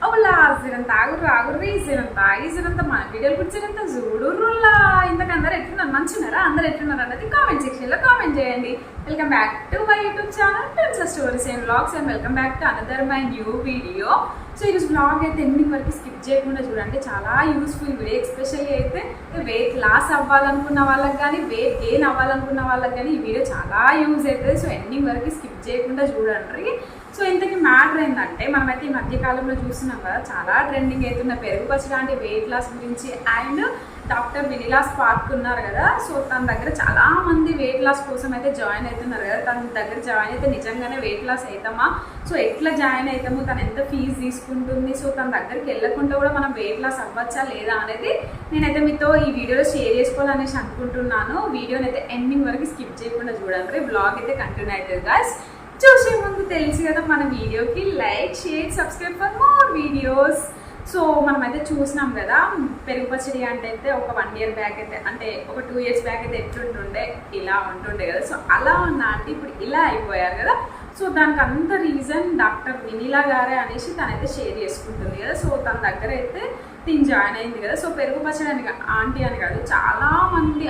అవులా జరంత ఆగురు ఆగుర్రి జరంత ఆగి జరంత మన వీడియోలు కూర్చోరంత చూడుర్రులా ఇంతకందరూ ఎట్లున్నారు మంచిన్నారా అందరు ఎట్లున్నారు అన్నది కామెంట్ సెక్షన్లో కామెంట్ చేయండి. Welcome back to my YouTube channel princess stories and vlogs and welcome back to another my new video. So ఈరోజు వ్లాగ్ అయితే ఎండింగ్ వరకు స్కిప్ చేయకుండా చూడండి, చాలా యూస్ఫుల్ వీడియో. ఎస్పెషల్లీ అయితే వెయిట్ లాస్ అవ్వాలనుకున్న వాళ్ళకి కానీ వెయిట్ గెయిన్ అవ్వాలనుకున్న వాళ్ళకి కానీ ఈ వీడియో చాలా యూజ్ అవుతుంది. సో ఎండింగ్ వరకు స్కిప్ చేయకుండా చూడండి. సో ఇంతకీ మ్యాటర్ ఏంటంటే మనమైతే ఈ మధ్యకాలంలో చూస్తున్నాం కదా, చాలా ట్రెండింగ్ అవుతున్న పెరుగు పచ్చడి లాంటి వెయిట్ లాస్ గురించి. అండ్ డాక్టర్ వినిలా స్పార్క్ ఉన్నారు కదా, సో తన దగ్గర చాలా మంది వెయిట్ లాస్ కోసం అయితే జాయిన్ అవుతున్నారు కదా. తన దగ్గర జాయిన్ అయితే నిజంగానే వెయిట్ లాస్ అవుతామా, సో ఎట్లా జాయిన్ అవుతాము, తను ఎంత ఫీజు తీసుకుంటుంది, సో తన దగ్గరికి వెళ్ళకుండా కూడా మనం వెయిట్ లాస్ అవ్వచ్చా లేదా అనేది నేనైతే మీతో ఈ వీడియోలో షేర్ చేసుకోవాలనేసి అనుకుంటున్నాను. వీడియోని అయితే ఎండింగ్ వరకు స్కిప్ చేయకుండా చూడండి, బ్లాగ్ అయితే కంటిన్యూ అవుతుంది గాయ్స్. చూసే ముందు తెలుసు కదా మన వీడియోకి like share subscribe for more videos. So మనమైతే చూసినాం కదా పెరుగు పచ్చడి అంటే అయితే ఒక 1 year బ్యాక్ అయితే, అంటే ఒక 2 years బ్యాక్ అయితే ఎట్లుంటుండే, ఇలా ఉంటుండే కదా. సో అలా ఉన్న అంటే ఇప్పుడు ఇలా అయిపోయారు కదా. సో దానికి అంత రీజన్ డాక్టర్ వినిలా గారే అనేసి తనైతే షేర్ చేసుకుంటుంది కదా. సో తన దగ్గర అయితే తిని జాయిన్ అయింది కదా. సో పెరుగు పచ్చడి అని ఆంటీ అని కాదు, చాలామంది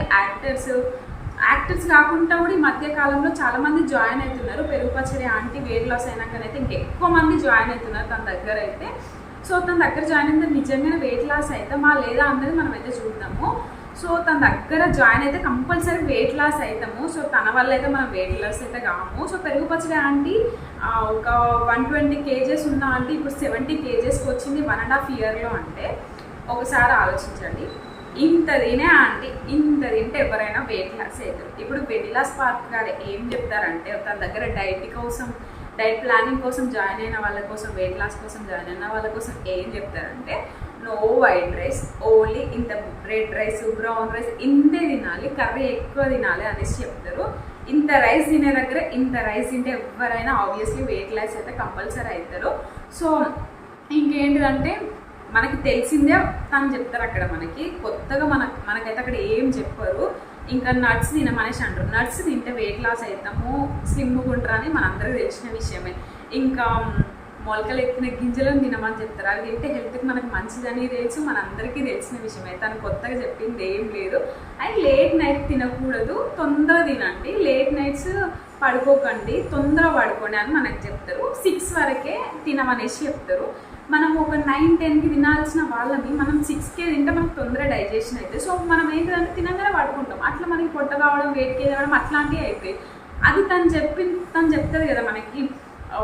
యాక్టర్స్ కాకుండా కూడా ఈ మధ్య కాలంలో చాలా మంది జాయిన్ అవుతున్నారు. పెరుగు పచ్చడి ఆంటీ వెయిట్ లాస్ అయినాకనైతే ఇంకెక్కువ మంది జాయిన్ అవుతున్నారు తన దగ్గర అయితే. సో తన దగ్గర జాయిన్ అయితే నిజంగానే వెయిట్ లాస్ అవుతామా లేదా అన్నది మనం అయితే చూద్దాము. సో తన దగ్గర జాయిన్ అయితే కంపల్సరీ వెయిట్ లాస్ అవుతాము. సో తన వల్ల అయితే మనం వెయిట్ లాస్ అయితే కాము. సో పెరుగు పచ్చడి ఆంటీ ఒక 120 kgs ఉన్న ఆంటీ ఇప్పుడు 70 kgsకి వచ్చింది 1.5 yearలో. అంటే ఒకసారి ఆలోచించండి, ఇంత తినే ఆంటీ ఇంత తింటే ఎవరైనా వెయిట్ లాస్ అవుతారు. ఇప్పుడు వెనిలా స్పార్క్ గారు ఏం చెప్తారంటే, తన దగ్గర డైట్ ప్లానింగ్ కోసం జాయిన్ అయిన వాళ్ళ కోసం, వెయిట్ లాస్ కోసం జాయిన్ అయిన వాళ్ళ కోసం ఏం చెప్తారంటే, నో వైట్ రైస్, ఓన్లీ ఇంత రెడ్ రైస్ బ్రౌన్ రైస్ ఇంతే తినాలి, కర్రీ ఎక్కువ తినాలి అనేసి చెప్తారు. ఇంత రైస్ తినే దగ్గర ఇంత రైస్ తింటే ఎవరైనా ఆబ్వియస్లీ వెయిట్ లాస్ అయితే కంపల్సరీ అవుతారు. సో ఇంకేంటిదంటే మనకి తెలిసిందే తను చెప్తారు అక్కడ, మనకి కొత్తగా మనకైతే అక్కడ ఏం చెప్పరు. ఇంకా నట్స్ తినమనేసి అంటారు. నట్స్ తింటే వెయిట్ లాస్ అవుతాము, స్లిమ్గా ఉంటారని మనందరికీ తెలిసిన విషయమే. ఇంకా మొలకలు ఎత్తిన గింజలను తినమని చెప్తారు, అవి తింటే హెల్త్కి మనకు మంచిదని తెలుసు, మనందరికీ తెలిసిన విషయమే. తను కొత్తగా చెప్పింది ఏం లేదు. అండ్ లేట్ నైట్ తినకూడదు, తొందర తినండి, లేట్ నైట్స్ పడుకోకండి, తొందర పడుకోండి అని మనకు చెప్తారు. 6 వరకే తినమనేసి చెప్తారు. మనం ఒక 9-10కి తినాల్సిన వాళ్ళని మనం 6కే తింటే మనకు తొందర డైజెషన్ అవుతుంది. సో మనం ఏంటంటే తినగానే పడుకుంటాం, అట్లా మనకి పొట్ట కావడం, వెయిట్ గెయిన్ అవ్వడం అట్లాంటివి అవుతాయి. అది తను చెప్తుంది కదా మనకి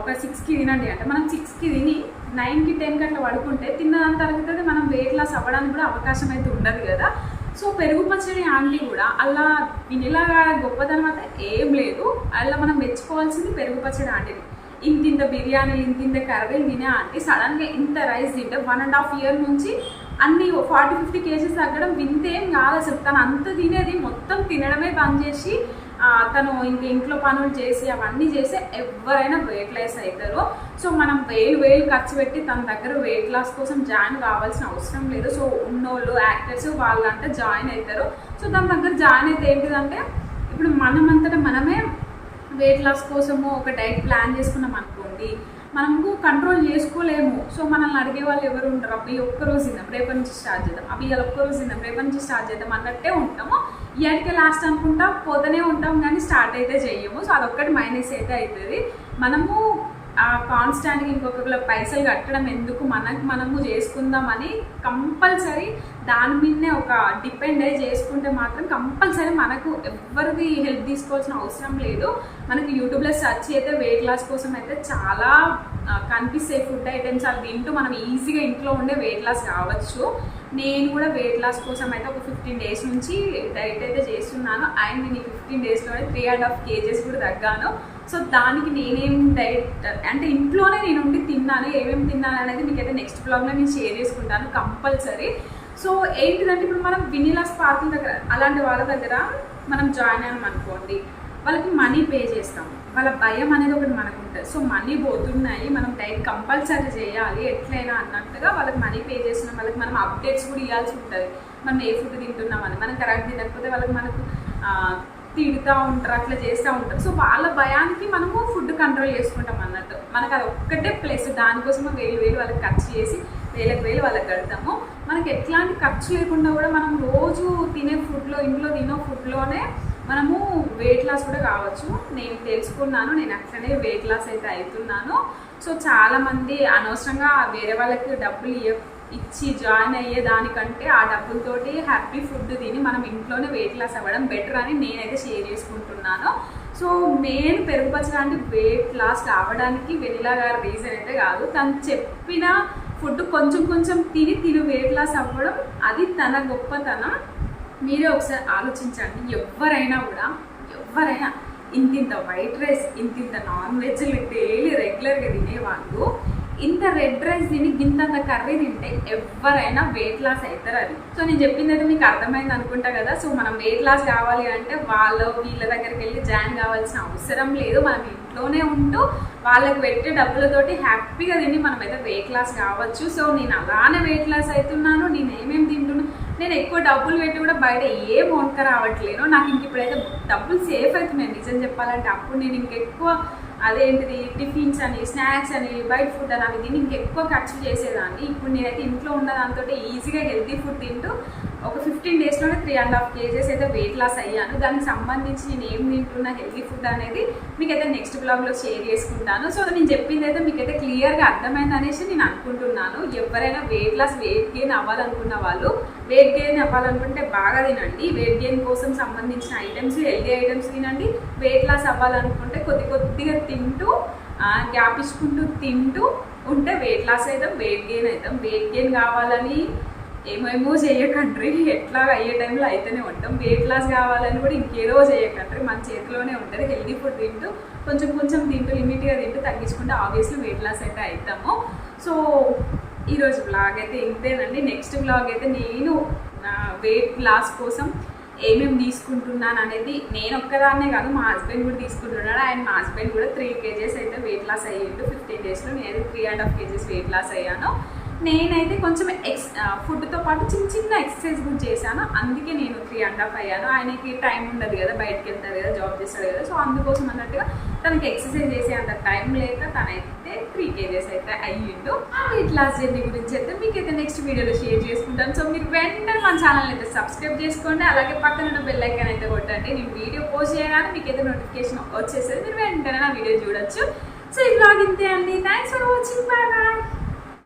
ఒక 6కి తినండి అంటే, మనం 6కి తిని 9కి 10కి అట్లా పడుకుంటే తిన్నదంతా తరుగుతుంది, మనం వెయిట్ లాస్ అవ్వడానికి కూడా అవకాశం అయితే ఉండదు కదా. సో పెరుగు పచ్చడి ఆంటీ కూడా అలా వినిలాగా గొప్పదనం అయితే ఏం లేదు. అలా మనం మెచ్చుకోవాల్సింది పెరుగు పచ్చడి ఆంటీని. ఇంత బిర్యానీలు ఇంత కర్రీలు తినే ఆంటీ సడన్గా ఇంత రైస్ తింటే 1.5 year నుంచి అన్ని 40-50 kgs తగ్గడం వింతేం కాదు అసలు. తను అంత తినేది మొత్తం తినడమే బంద్ చేసి తను ఇంట్లో పనులు చేసి అవన్నీ చేసి ఎవరైనా వెయిట్ లాస్ అవుతారు. సో మనం వేలు ఖర్చు పెట్టి తన దగ్గర వెయిట్ లాస్ కోసం జాయిన్ కావాల్సిన అవసరం లేదు. సో ఉన్నోళ్ళు యాక్టర్స్ వాళ్ళంటే జాయిన్ అవుతారు. సో తన దగ్గర జాయిన్ అయితే ఏంటిదంటే, ఇప్పుడు మనమంతటా మనమే వెయిట్ లాస్ కోసము ఒక డైట్ ప్లాన్ చేసుకున్నాం అనుకోండి, మనకు కంట్రోల్ చేసుకోలేము. సో మనల్ని అడిగే వాళ్ళు ఎవరు ఉంటారు, అవి ఒక్కరోజు తిందాం రేపటి నుంచి స్టార్ట్ చేద్దాం, అవి ఇలా ఒక్కరోజు తిందాం రేపటి నుంచి స్టార్ట్ చేద్దాం అన్నట్టే ఉంటాము. ఇయర్కే లాస్ట్ అనుకుంటా పోతూనే ఉంటాం కానీ స్టార్ట్ అయితే చెయ్యము. సో అదొక్కటి మైనస్ అయితే అవుతుంది. మనము కాన్స్టాంట్గా ఇంకొకరిలో పైసలు కట్టడం ఎందుకు, మనము చేసుకుందామని కంపల్సరీ దాని మీదనే ఒక డిపెండ్ అయ్యి చేసుకుంటే మాత్రం కంపల్సరీ మనకు ఎవరిది హెల్ప్ తీసుకోవాల్సిన అవసరం లేదు. మనకి యూట్యూబ్లో సెర్చ్ అయితే వెయిట్ లాస్ కోసం అయితే చాలా కనిపిస్తాయి ఫుడ్ ఐటమ్స్, అవి తింటూ మనం ఈజీగా ఇంట్లో ఉండే వెయిట్ లాస్ కావచ్చు. నేను కూడా వెయిట్ లాస్ కోసం అయితే ఒక 15 days నుంచి డైట్ అయితే చేస్తున్నాను. అండ్ నేను ఈ 15 daysలోనే 3.5 kgs కూడా తగ్గాను. సో దానికి నేనేం డైట్ అంటే ఇంట్లోనే నేను ఉండి తిన్నాను, ఏమేమి తిన్నాను అనేది మీకైతే నెక్స్ట్ బ్లాగ్లో నేను షేర్ చేసుకుంటాను కంపల్సరీ. సో ఏంటిదంటే, ఇప్పుడు మనం వినిలా స్పార్క్ దగ్గర అలాంటి వాళ్ళ దగ్గర మనం జాయిన్ అయ్యాం అనుకోండి, వాళ్ళకి మనీ పే చేస్తాం, వాళ్ళ భయం అనేది ఒకటి మనకు ఉంటుంది. సో మనీ పోతున్నాయి, మనం డైట్ కంపల్సరీ చేయాలి ఎట్లయినా అన్నట్టుగా వాళ్ళకి మనీ పే చేస్తున్నాం. వాళ్ళకి మనం అప్డేట్స్ కూడా ఇవ్వాల్సి ఉంటుంది, మనం ఏ ఫుడ్ తింటున్నామని. మనం కరెక్ట్ తినకపోతే మనకు తిడుతూ ఉంటారు, అట్లా చేస్తూ ఉంటారు. సో వాళ్ళ భయానికి మనము ఫుడ్ కంట్రోల్ చేసుకుంటాం అన్నట్టు. మనకు అది ఒక్కటే ప్లస్, దానికోసమే వేలు వాళ్ళకి ఖర్చు చేసి వేలు వాళ్ళకి కడతాము. మనకి ఎట్లాంటి ఖర్చు లేకుండా కూడా మనం రోజు తినే ఫుడ్లో, ఇంట్లో తినే ఫుడ్లోనే మనము వెయిట్ లాస్ కూడా కావచ్చు. నేను తెలుసుకున్నాను, నేను అట్లనే వెయిట్ లాస్ అయితే అవుతున్నాను. సో చాలామంది అనవసరంగా వేరే వాళ్ళకి డబ్బులు ఇచ్చి జాయిన్ అయ్యే దానికంటే ఆ డబ్బులతోటి హ్యాపీ ఫుడ్ తిని మనం ఇంట్లోనే వెయిట్ లాస్ అవ్వడం బెటర్ అని నేనైతే షేర్ చేసుకుంటున్నాను. సో మెయిన్ పెరుగుపరచడానికి వెయిట్ లాస్ కావడానికి వెనిలా గారి రీజన్ అయితే కాదు, తను చెప్పిన ఫుడ్ కొంచెం తిని వెయిట్ లాస్ అవ్వడం అది తన గొప్పతనం. మీరే ఒకసారి ఆలోచించండి. ఎవరైనా ఇంత వైట్ రైస్, ఇంత నాన్ వెజ్లు డైలీ రెగ్యులర్గా తినేవాళ్ళు ఇంత రెడ్ రైస్ తిని గింతంత కర్రీ తింటే ఎవరైనా వెయిట్ లాస్ అవుతారు. అది సో నేను చెప్పింది అయితే మీకు అర్థమైంది అనుకుంటా కదా. సో మనం వెయిట్ లాస్ కావాలి అంటే వీళ్ళ దగ్గరికి వెళ్ళి జాయిన్ కావాల్సిన అవసరం లేదు. మనం ఇంట్లోనే ఉంటూ వాళ్ళకి పెట్టే డబ్బులతోటి హ్యాపీగా తిని మనం అయితే వెయిట్ లాస్ కావచ్చు. సో నేను అలానే వెయిట్ లాస్ అవుతున్నాను. నేను ఏమేమి తింటున్నాను, నేను ఎక్కువ డబ్బులు పెట్టి కూడా బయట ఏం వంక రావట్లేను. నాకు ఇంక ఇప్పుడైతే డబ్బులు సేఫ్ అవుతున్నాయి నిజం చెప్పాలంటే. అప్పుడు నేను ఇంకెక్కువ అదేంటిది టిఫిన్స్ అని, స్నాక్స్ అని, బయట ఫుడ్ అని అవి తిని ఇంకెక్కువ ఖర్చు చేసేదాన్ని. ఇప్పుడు నేనైతే ఇంట్లో ఉన్న దాంతో ఈజీగా హెల్తీ ఫుడ్ తింటూ ఒక 15 డేస్లోనే 3.5 kgs అయితే వెయిట్ లాస్ అయ్యాను. దానికి సంబంధించి నేను ఏం తింటున్నా హెల్తీ ఫుడ్ అనేది మీకైతే నెక్స్ట్ బ్లాగ్లో షేర్ చేసుకుంటాను. సో నేను చెప్పింది అయితే మీకైతే క్లియర్గా అర్థమైంది అనేసి నేను అనుకుంటున్నాను. ఎవరైనా వెయిట్ గెయిన్ అవ్వాలనుకున్న వాళ్ళు వెయిట్ గెయిన్ అవ్వాలనుకుంటే బాగా తినండి. వెయిట్ గెయిన్ కోసం సంబంధించిన ఐటమ్స్, హెల్తీ ఐటమ్స్ తినండి. వెయిట్ లాస్ అవ్వాలనుకుంటే కొద్దిగా తింటూ గ్యాప్ ఇచ్చుకుంటూ తింటూ ఉంటే వెయిట్ లాస్ అవుతాం, వెయిట్ గెయిన్ కావాలని ఏమేమో చేయకండి. ఎట్లా అయ్యే టైంలో అయితేనే ఉంటాం. వెయిట్ లాస్ కావాలని కూడా ఇంకేదో చేయకండి, మన చేతిలోనే ఉంటుంది. హెల్తీ ఫుడ్ తింటూ కొంచెం తింటూ లిమిట్గా తింటూ తగ్గించుకుంటే ఆబ్వియస్లీ వెయిట్ లాస్ అయితే అవుతాము. సో ఈరోజు బ్లాగ్ అయితే ఇంతేనండి. నెక్స్ట్ బ్లాగ్ అయితే నేను వెయిట్ లాస్ కోసం ఏమేమి తీసుకుంటున్నాను అనేది నేను ఒక్కదాన్నే కాదు, మా హస్బెండ్ కూడా తీసుకుంటున్నాడు. అండ్ మా హస్బెండ్ కూడా 3 kgs అయితే వెయిట్ లాస్ అయ్యిండు 15 డేస్లో. నేనైతే 3.5 kgs వెయిట్ లాస్ అయ్యాను. నేనైతే కొంచెం ఫుడ్తో పాటు చిన్న ఎక్సర్సైజ్ కూడా చేశాను, అందుకే నేను 3.5 అయ్యాను. ఆయనకి టైం ఉండదు కదా, బయటకు వెళ్తారు కదా, జాబ్ చేస్తాడు కదా. సో అందుకోసం అన్నట్టుగా తనకి ఎక్సర్సైజ్ చేసే అంత టైం లేక తనైతే 3 kgs అయితే అయ్యిండు. ఆ వెయిట్ లాస్ జర్నీ గురించి అయితే మీకైతే నెక్స్ట్ వీడియోలో షేర్ చేసుకుంటాను. సో మీరు వెంటనే మన ఛానల్ అయితే సబ్స్క్రైబ్ చేసుకోండి, అలాగే పక్కన ఉన్న బెల్ ఐకాన్ అయితే కొట్టండి. నేను వీడియో పోస్ట్ చేయగానే మీకైతే నోటిఫికేషన్ వచ్చేసేది, మీరు వెంటనే నా వీడియో చూడొచ్చు. సో ఈ బ్లాగ్ ఇంతే అండి. Thanks for watching. Bye bye.